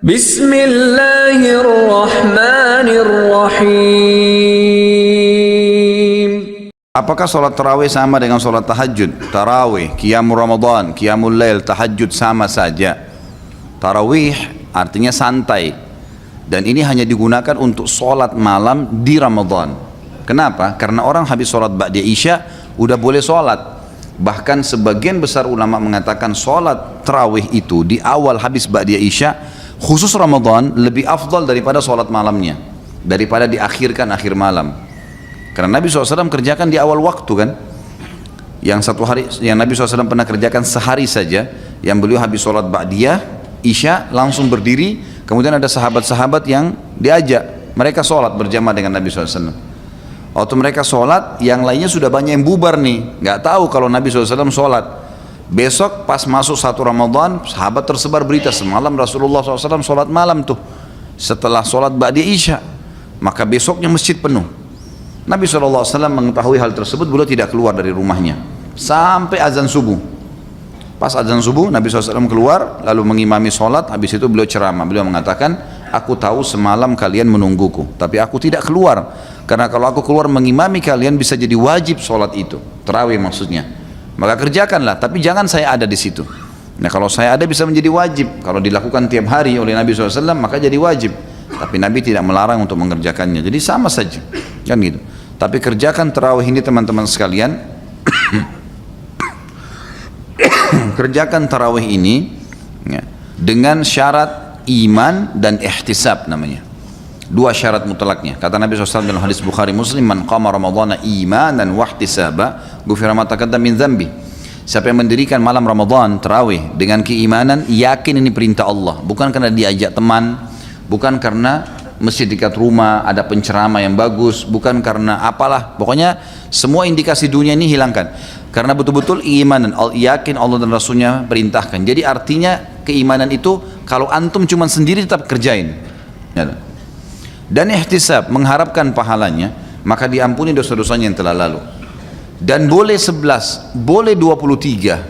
Bismillahirrahmanirrahim. Apakah sholat tarawih sama dengan sholat tahajud? Tarawih, qiyamul Ramadan, qiyamul lail, tahajud sama saja. Tarawih artinya santai. Dan ini hanya digunakan untuk sholat malam di Ramadan. Kenapa? Karena orang habis sholat ba'da isya udah boleh sholat. Bahkan sebagian besar ulama mengatakan sholat tarawih itu di awal habis ba'da isya khusus Ramadan lebih afdal daripada sholat malamnya, daripada diakhirkan akhir malam. Karena Nabi SAW kerjakan di awal waktu kan. Yang satu hari yang Nabi SAW pernah kerjakan sehari saja, yang beliau habis sholat ba'diyah isya langsung berdiri, kemudian ada sahabat-sahabat yang diajak, mereka sholat berjamaah dengan Nabi SAW. Waktu mereka sholat, yang lainnya sudah banyak yang bubar nih, nggak tahu kalau Nabi SAW sholat. Besok pas masuk 1 Ramadan, sahabat tersebar berita semalam Rasulullah SAW sholat malam tuh setelah sholat ba'di isya, maka besoknya masjid penuh. Nabi SAW mengetahui hal tersebut, beliau tidak keluar dari rumahnya sampai azan subuh. Pas azan subuh Nabi SAW keluar lalu mengimami sholat. Habis itu beliau ceramah, beliau mengatakan, aku tahu semalam kalian menungguku, tapi aku tidak keluar karena kalau aku keluar mengimami kalian bisa jadi wajib sholat itu, tarawih maksudnya. Maka kerjakanlah, tapi jangan saya ada di situ. Nah kalau saya ada bisa menjadi wajib. Kalau dilakukan tiap hari oleh Nabi SAW maka jadi wajib. Tapi Nabi tidak melarang untuk mengerjakannya. Jadi sama saja, kan gitu. Tapi kerjakan tarawih ini teman-teman sekalian. Kerjakan tarawih ini ya, dengan syarat iman dan ihtisab namanya. 2 syarat mutlaknya. Kata Nabi SAW dalam hadis Bukhari Muslim, man qama ramadhana imanan wahtisaba ghufira ma taqaddama min dzambi. Siapa yang mendirikan malam Ramadan tarawih dengan keimanan, yakin ini perintah Allah, bukan karena diajak teman, bukan karena masjid dekat rumah ada penceramah yang bagus, bukan karena apalah, pokoknya semua indikasi dunia ini hilangkan. Karena betul-betul keimanan, yakin Allah dan Rasulnya perintahkan. Jadi artinya keimanan itu kalau antum cuma sendiri tetap kerjain. Ya. Dan ihtisab, mengharapkan pahalanya, maka diampuni dosa-dosanya yang telah lalu. Dan boleh 11, boleh 23,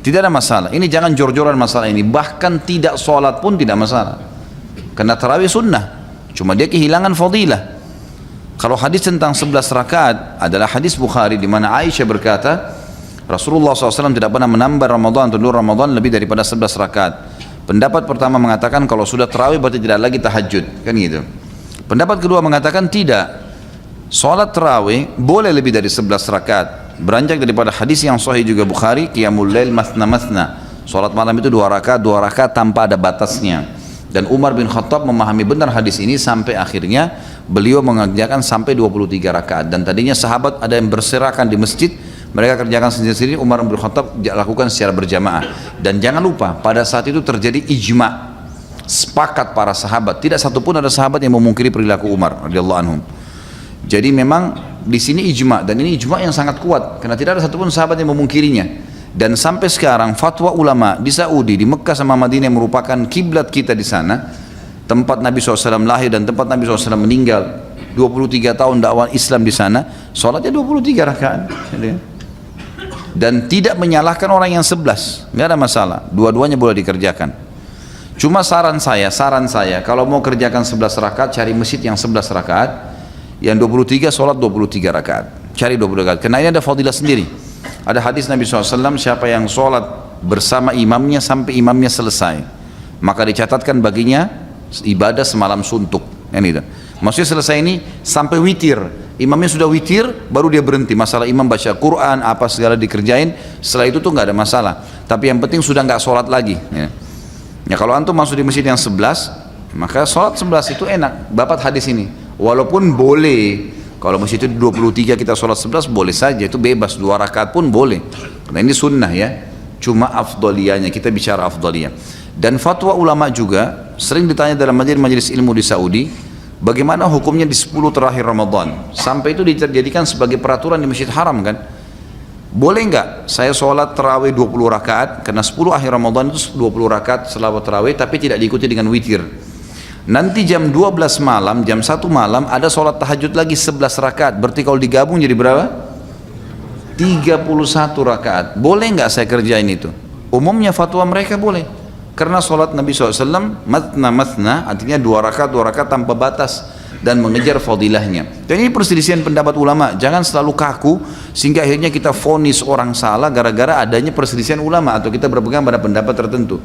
tidak ada masalah. Ini jangan jor-joran masalah ini. Bahkan tidak sholat pun tidak masalah, karena tarawih sunnah, cuma dia kehilangan fadilah. Kalau hadis tentang 11 rakaat adalah hadis Bukhari di mana Aisyah berkata Rasulullah SAW tidak pernah menambah Ramadan atau luar Ramadan lebih daripada 11 rakaat. Pendapat pertama mengatakan kalau sudah tarawih berarti tidak lagi tahajud, kan gitu. Pendapat kedua mengatakan tidak, sholat tarawih boleh lebih dari 11 rakaat. Beranjak daripada hadis yang sahih juga Bukhari, qiyamul lail mathna mathna, sholat malam itu 2 rakaat tanpa ada batasnya. Dan Umar bin Khattab memahami benar hadis ini sampai akhirnya beliau mengerjakan sampai 23 rakaat. Dan tadinya sahabat ada yang berserakan di masjid, mereka kerjakan sendiri-sendiri, Umar bin Khattab lakukan secara berjamaah. Dan jangan lupa pada saat itu terjadi ijma', sepakat para sahabat, tidak satupun ada sahabat yang memungkiri perilaku Umar radhiyallahu anhum. Jadi memang di sini ijma', dan ini ijma' yang sangat kuat karena tidak ada satupun sahabat yang memungkirinya. Dan sampai sekarang fatwa ulama di Saudi, di Mekah sama Madinah yang merupakan kiblat kita di sana, tempat Nabi SAW lahir dan tempat Nabi SAW meninggal, 23 tahun dakwah Islam di sana, sholatnya 23 rakaat. Dan tidak menyalahkan orang yang 11, nggak ada masalah, dua-duanya boleh dikerjakan. Cuma saran saya kalau mau kerjakan 11 rakaat cari masjid yang 11 rakaat, yang 23 sholat 23 rakaat, cari 23 rakaat, karena ini ada fadilah sendiri. Ada hadis Nabi SAW, siapa yang sholat bersama imamnya sampai imamnya selesai, maka dicatatkan baginya ibadah semalam suntuk. Ini maksudnya selesai ini sampai witir, imamnya sudah witir baru dia berhenti. Masalah imam baca Quran apa segala dikerjain, setelah itu tuh nggak ada masalah. Tapi yang penting sudah nggak sholat lagi. Ya kalau antum masuk di masjid yang 11, maka sholat 11 itu enak. Dapat hadis ini. Walaupun boleh, kalau masjid itu 23 kita sholat 11 boleh saja, itu bebas, 2 rakaat pun boleh. Karena ini sunnah ya. Cuma afdaliyahnya, kita bicara afdaliyah. Dan fatwa ulama juga sering ditanya dalam majelis ilmu di Saudi, bagaimana hukumnya di 10 terakhir Ramadan, sampai itu dijadikan sebagai peraturan di Masjid Haram kan. Boleh nggak saya sholat tarawih 20 rakaat, karena 10 akhir Ramadan itu 20 rakaat selawat tarawih, tapi tidak diikuti dengan witir. Nanti jam 12 malam, jam 1 malam ada sholat tahajud lagi 11 rakaat, berarti kalau digabung jadi berapa? 31 rakaat. Boleh nggak saya kerjain itu? Umumnya fatwa mereka boleh. Karena sholat Nabi SAW matna artinya dua rakaat tanpa batas dan mengejar fadilahnya. Dan ini perselisihan pendapat ulama. Jangan selalu kaku sehingga akhirnya kita vonis orang salah gara-gara adanya perselisihan ulama atau kita berpegang pada pendapat tertentu.